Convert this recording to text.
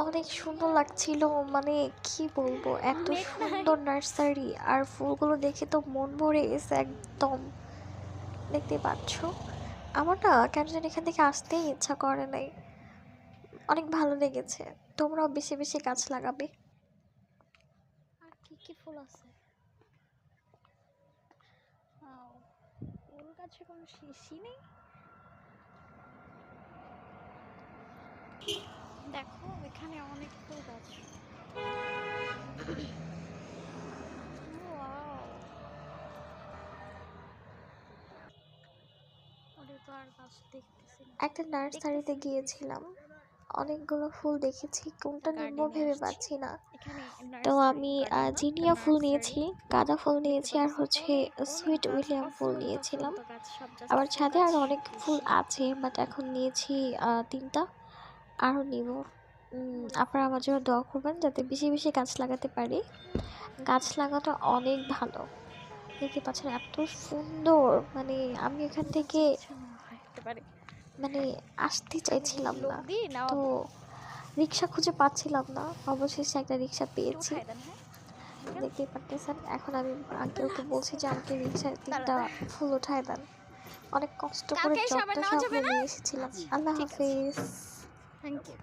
অনেক সুন্দর লাগছিল। মানে কি বলবো, এত নেট নাই। সুন্দর নার্সারি আর ফুলগুলো দেখে তো মন ভরে গেছে একদম। দেখতে পাচ্ছ, আমার না কেন জানি এখান থেকে আসতেই ইচ্ছা করে নাই। অনেক ভালো লেগেছে। তোমরাও বেশি বেশি গাছ লাগাবে। আর কি কি ফুল আছে? আও, ফুল গাছে কোনো শিশি নেই। দেখো এখানে অনেক ফুল গাছ। ওয়াও, ওটা তো আর গাছ দেখতেছি না। একটা নার্সারিতে দেখতেছি গিয়েছিলাম, অনেকগুলো ফুল দেখেছি, কোনটা নিব গার্ডেনে ভেবে আসছি। পাচ্ছি না। এখানে তো নার্সারি, আমি গার্ডেন না, এটা জিনিয়া ফুল নার্সারি। নিয়েছি, গাঁদা ফুল দেখতে নিয়েছি, আর পাচ্ছ হচ্ছে অনেক অনেক সুইট গাছ, উইলিয়াম ফুল অফুরন্ত নিয়েছিলাম। অফুরন্ত গাছ, সব জাস্ট আবার ফুল ছাদে গাছ আরো অনেক ফুল বেশি। আছে, বাট এখন নিয়েছি তিনটা, আরও নিব। ওরে আপনারা ফুল আমার গাছ। জন্য দোয়া করবেন যাতে বেশি বেশি গাছ লাগাতে পারি। গাছ লাগাটা অনেক ভালো। দেখতে পাচ্ছেন এত সুন্দর, মানে আমি এখান ফুল থেকে গাছের পিছনে হাঁটতে পারি। মানে আসতে আমি কি চাইছিলাম লোক না। দিয়ে তো নামাবো? রিক্সা খুঁজে পাচ্ছিলাম না, অবশেষে একটা রিক্সা একটু পেয়েছি। উঠাই দেন, হ্যাঁ আঙ্কেল। দেখতেই পারতেছেন, এখন আমি আঙ্কেলকে বলছি যে আমাকে রিক্সার দাঁড়া 3টা দাঁড়া, ফুল উঠায় দেন। অনেক কষ্ট করে কালকে এসে আবার যত্ন নেওয়া যাবে সহকারে না? নিয়ে এসেছিলাম। আচ্ছা আল্লাহ ঠিক আছে, হাফিজ। Thank you.